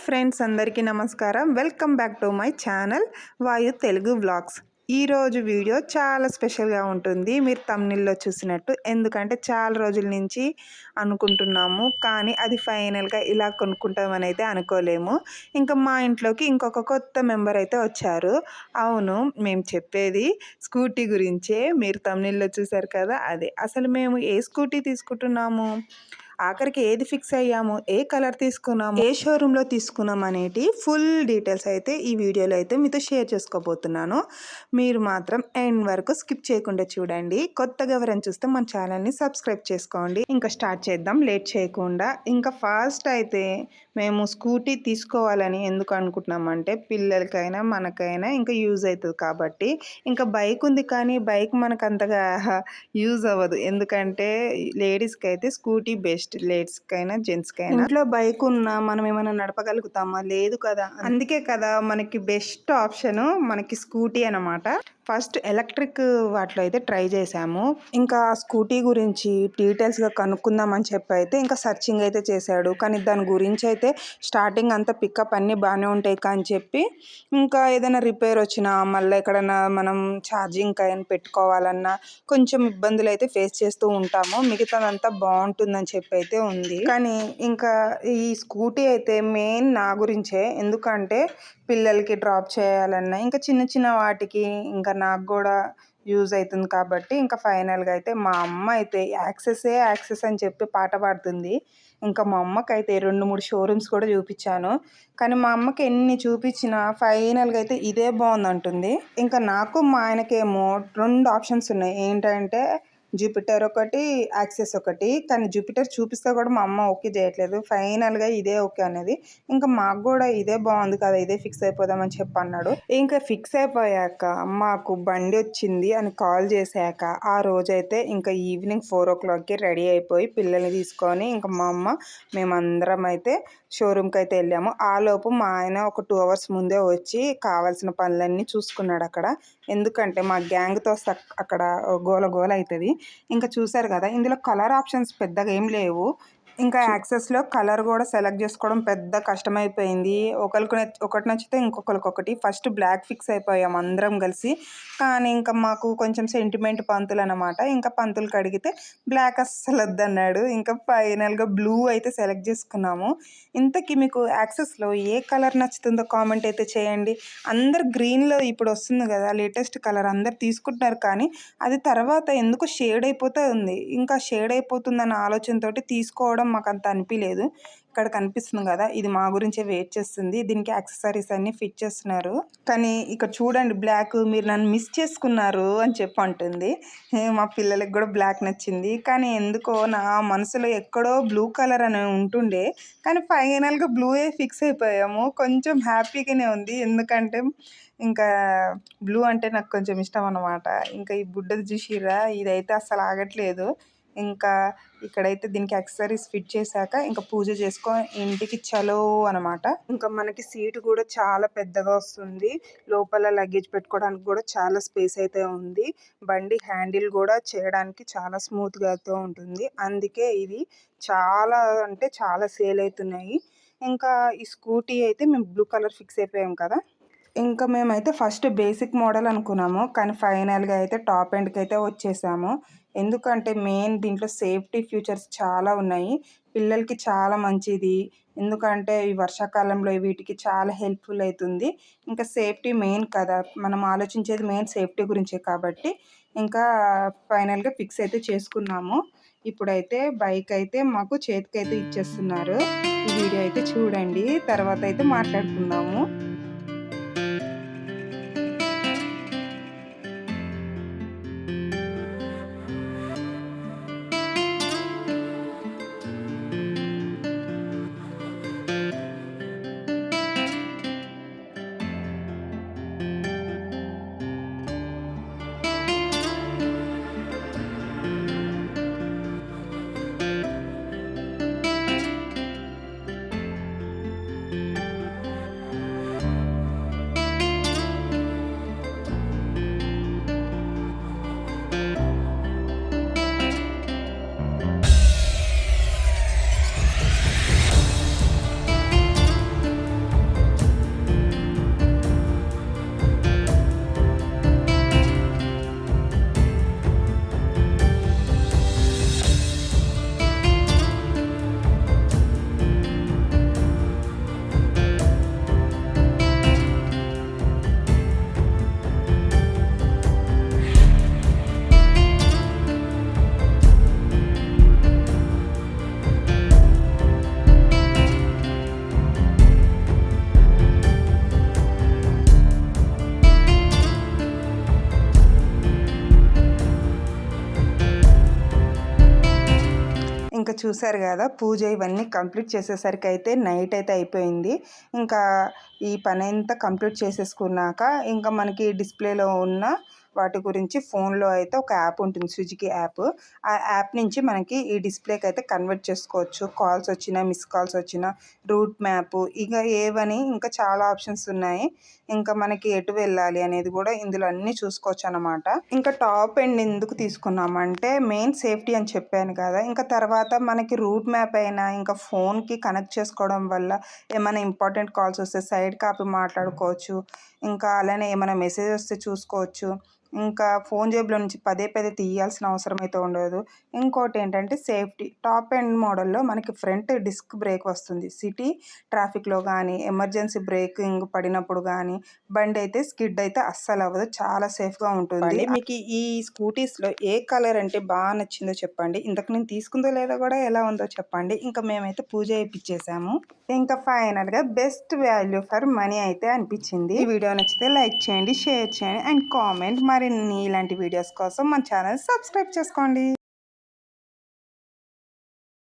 Friends, అందరికీ నమస్కారం. Welcome back to my channel వాయు తెలుగు వ్లాగ్స్. ఈరోజు వీడియో చాలా స్పెషల్గా ఉంటుంది, మీరు థంబ్‌నెయిల్‌లో చూసినట్టు. ఎందుకంటే చాలా రోజుల నుంచి అనుకుంటున్నాము, కానీ అది ఫైనల్గా ఇలా కొనుక్కుంటామని అయితే అనుకోలేము. ఇంకా మా ఇంట్లోకి ఇంకొక కొత్త మెంబర్ అయితే వచ్చారు. అవును, మేము చెప్పేది స్కూటీ గురించే. మీరు థంబ్‌నెయిల్‌లో చూసారు కదా, అదే. అసలు మేము ఏ స్కూటీ తీసుకుంటున్నాము, ఆఖరికి ఏది ఫిక్స్ అయ్యాము, ఏ కలర్ తీసుకున్నాము, ఏ షోరూంలో తీసుకున్నాం అనేటి ఫుల్ డీటెయిల్స్ అయితే ఈ వీడియోలో అయితే మీతో షేర్ చేసుకోబోతున్నాను. మీరు మాత్రం ఎండ్ వరకు స్కిప్ చేయకుండా చూడండి. కొత్తగా ఎవరైనా చూస్తే మన ఛానల్ని సబ్స్క్రైబ్ చేసుకోండి. ఇంకా స్టార్ట్ చేద్దాం లేట్ చేయకుండా. ఇంకా ఫస్ట్ అయితే మేము స్కూటీ తీసుకోవాలని ఎందుకు అనుకుంటున్నామంటే, పిల్లలకైనా మనకైనా ఇంకా యూజ్ అవుతుంది కాబట్టి. ఇంకా బైక్ ఉంది, కానీ బైక్ మనకు అంతగా యూజ్ అవ్వదు. ఎందుకంటే లేడీస్కి అయితే స్కూటీ బెస్ట్, లేడీస్కైనా జెంట్స్కైనా. ఇంట్లో బైక్ ఉన్నా మనం ఏమైనా నడపగలుగుతామా? లేదు కదా. అందుకే కదా మనకి బెస్ట్ ఆప్షన్ మనకి స్కూటీ అన్నమాట. ఫస్ట్ ఎలక్ట్రిక్ వాటిలో అయితే ట్రై చేశాము. ఇంకా స్కూటీ గురించి డీటెయిల్స్గా కనుక్కుందామని చెప్పి అయితే ఇంకా సర్చింగ్ అయితే చేశాడు. కానీ దాని గురించి అయితే స్టార్టింగ్ అంతా పికప్ అన్నీ బాగానే ఉంటాయి అని చెప్పి, ఇంకా ఏదైనా రిపేర్ వచ్చినా మళ్ళీ ఎక్కడైనా మనం ఛార్జింగ్ అయినా పెట్టుకోవాలన్నా కొంచెం ఇబ్బందులు అయితే ఫేస్ చేస్తూ ఉంటాము. మిగతాదంతా బాగుంటుందని చెప్పి అయితే ఉంది. కానీ ఇంకా ఈ స్కూటీ అయితే మెయిన్ నా గురించే. ఎందుకంటే పిల్లలకి డ్రాప్ చేయాలన్నా, ఇంకా చిన్న చిన్న వాటికి ఇంకా నాకు కూడా యూజ్ అవుతుంది కాబట్టి, ఇంకా ఫైనల్గా అయితే మా అమ్మ అయితే యాక్సెస్ అని చెప్పి పాట పాడుతుంది. ఇంకా మా అమ్మకైతే 2-3 షోరూమ్స్ కూడా చూపించాను. కానీ మా అమ్మకి ఎన్ని చూపించినా ఫైనల్గా అయితే ఇదే బాగుందంటుంది. ఇంకా నాకు మా ఆయనకేమో 2 ఆప్షన్స్ ఉన్నాయి. ఏంటంటే జూపిటర్ ఒకటి, యాక్సెస్ ఒకటి. కానీ జూపిటర్ చూపిస్తే కూడా మా అమ్మ ఓకే చేయట్లేదు. ఫైనల్గా ఇదే ఓకే అనేది. ఇంకా మాకు కూడా ఇదే బాగుంది కదా, ఇదే ఫిక్స్ అయిపోదామని చెప్పి అన్నాడు. ఇంకా ఫిక్స్ అయిపోయాక మాకు బండి వచ్చింది అని కాల్ చేశాక ఆ రోజైతే ఇంకా ఈవినింగ్ 4 o'clockకి రెడీ అయిపోయి పిల్లల్ని తీసుకొని ఇంకా మా అమ్మ మేమందరం అయితే షోరూమ్కి అయితే వెళ్ళాము. ఆ లోపు మా ఆయన ఒక 2 hours ముందే వచ్చి కావాల్సిన పనులన్నీ చూసుకున్నాడు అక్కడ. ఎందుకంటే మా గ్యాంగ్తో అక్కడ గోల గోల అవుతుంది. ఇంకా చూసారు కదా, ఇందులో కలర్ ఆప్షన్స్ పెద్దగా ఏం లేవు. ఇంకా యాక్సెస్లో కలర్ కూడా సెలెక్ట్ చేసుకోవడం పెద్ద కష్టమైపోయింది. ఒకటి నచ్చితే ఇంకొకరికి ఫస్ట్ బ్లాక్ ఫిక్స్ అయిపోయాం అందరం కలిసి. కానీ ఇంకా మాకు కొంచెం సెంటిమెంట్ పంతులు అనమాట. ఇంకా పంతులకు అడిగితే బ్లాక్ అస్సలు వద్దన్నాడు. ఇంకా ఫైనల్గా బ్లూ అయితే సెలెక్ట్ చేసుకున్నాము. ఇంతకీ మీకు యాక్సెస్లో ఏ కలర్ నచ్చుతుందో కామెంట్ అయితే చేయండి. అందరు గ్రీన్లో ఇప్పుడు వస్తుంది కదా లేటెస్ట్ కలర్, అందరు తీసుకుంటున్నారు. కానీ అది తర్వాత ఎందుకు షేడ్ అయిపోతూ ఉంది. ఇంకా షేడ్ అయిపోతుందన్న ఆలోచనతోటి తీసుకోవడం మాకు అంత అనిపించలేదు. ఇక్కడ కనిపిస్తుంది కదా, ఇది మా గురించే వెయిట్ చేస్తుంది. దీనికి యాక్సెసరీస్ అన్నీ ఫిట్ చేస్తున్నారు. కానీ ఇక్కడ చూడండి, బ్లాక్ మీరు నన్ను మిస్ చేసుకున్నారు అని చెప్పి అంటుంది. మా పిల్లలకి కూడా బ్లాక్ నచ్చింది. కానీ ఎందుకో నా మనసులో ఎక్కడో బ్లూ కలర్ అని ఉంటుండే, కానీ ఫైనల్గా బ్లూయే ఫిక్స్ అయిపోయాము. కొంచెం హ్యాపీగానే ఉంది. ఎందుకంటే ఇంకా బ్లూ అంటే నాకు కొంచెం ఇష్టం అన్నమాట. ఇంకా ఈ బుడ్డది చూసిర్రా, ఇదైతే అస్సలు ఆగట్లేదు. ఇంకా ఇక్కడైతే దీనికి యాక్సెసరీస్ ఫిట్ చేశాక ఇంకా పూజ చేసుకొని ఇంటికి చలో అనమాట. ఇంకా మనకి సీటు కూడా చాలా పెద్దగా వస్తుంది. లోపల లగేజ్ పెట్టుకోవడానికి కూడా చాలా స్పేస్ అయితే ఉంది. బండి హ్యాండిల్ కూడా చేయడానికి చాలా స్మూత్గా అయితే ఉంటుంది. అందుకే ఇది చాలా అంటే చాలా సేల్ అవుతున్నాయి. ఇంకా ఈ స్కూటీ అయితే మేము బ్లూ కలర్ ఫిక్స్ అయిపోయాం కదా. ఇంకా మేమైతే ఫస్ట్ బేసిక్ మోడల్ అనుకున్నాము, కానీ ఫైనల్గా అయితే టాప్ ఎండ్కి అయితే వచ్చేసాము. ఎందుకంటే మెయిన్ దీంట్లో సేఫ్టీ ఫీచర్స్ చాలా ఉన్నాయి. పిల్లలకి చాలా మంచిది. ఎందుకంటే ఈ వర్షాకాలంలో వీటికి చాలా హెల్ప్ఫుల్ అవుతుంది. ఇంకా సేఫ్టీ మెయిన్ కదా, మనం ఆలోచించేది మెయిన్ సేఫ్టీ గురించే కాబట్టి ఇంకా ఫైనల్గా ఫిక్స్ అయితే చేసుకున్నాము. ఇప్పుడైతే బైక్ అయితే మాకు చేతికైతే ఇచ్చేస్తున్నారు. ఈ వీడియో అయితే చూడండి, తర్వాత అయితే మాట్లాడుకుందాము. చూసారు కదా, పూజ ఇవన్నీ కంప్లీట్ చేసేసరికి అయితే నైట్ అయితే అయిపోయింది. ఇంకా ఈ పని అంతా కంప్లీట్ చేసేసుకున్నాక ఇంకా మనకి డిస్ప్లేలో ఉన్న వాటి గురించి ఫోన్లో అయితే ఒక యాప్ ఉంటుంది, స్విగ్గీ యాప్. ఆ యాప్ నుంచి మనకి ఈ డిస్ప్లేకి అయితే కన్వర్ట్ చేసుకోవచ్చు. కాల్స్ వచ్చినా, మిస్ కాల్స్ వచ్చినా, రూట్ మ్యాప్, ఇక ఏవని ఇంకా చాలా ఆప్షన్స్ ఉన్నాయి. ఇంకా మనకి ఎటు వెళ్ళాలి అనేది కూడా ఇందులో అన్నీ చూసుకోవచ్చు అనమాట. ఇంకా టాప్ ఎండ్ ఎందుకు తీసుకున్నామంటే మెయిన్ సేఫ్టీ అని చెప్పాను కదా. ఇంకా తర్వాత మనకి రూట్ మ్యాప్ అయినా ఇంకా ఫోన్కి కనెక్ట్ చేసుకోవడం వల్ల ఏమైనా ఇంపార్టెంట్ కాల్స్ వస్తే సైడ్ కాపీ మాట్లాడుకోవచ్చు. ఇంకా అలానే ఏమైనా మెసేజ్ వస్తే చూసుకోవచ్చు. ఇంకా ఫోన్ జేబులో నుంచి పదే పదే తీయాల్సిన అవసరం అయితే ఉండదు. ఇంకోటి ఏంటంటే సేఫ్టీ. టాప్ ఎండ్ మోడల్లో మనకి ఫ్రంట్ డిస్క్ బ్రేక్ వస్తుంది. సిటీ ట్రాఫిక్లో కానీ, ఎమర్జెన్సీ బ్రేకింగ్ పడినప్పుడు కానీ బండి అయితే స్కిడ్ అయితే అస్సలు అవ్వదు. చాలా సేఫ్గా ఉంటుంది. మీకు ఈ స్కూటీస్లో ఏ కలర్ అంటే బాగా నచ్చిందో చెప్పండి. ఇంతకు నేను తీసుకుందో లేదో కూడా ఎలా ఉందో చెప్పండి. ఇంకా మేమైతే పూజ చేయించేసాము. ఇంకా ఫైనల్గా బెస్ట్ వాల్యూ ఫర్ మనీ అయితే అనిపించింది. ఈ వీడియో నచ్చితే లైక్ చేయండి, షేర్ చేయండి అండ్ కామెంట్. మరిన్ని ఇలాంటి వీడియోస్ కోసం మన ఛానల్ సబ్స్క్రైబ్ చేసుకోండి.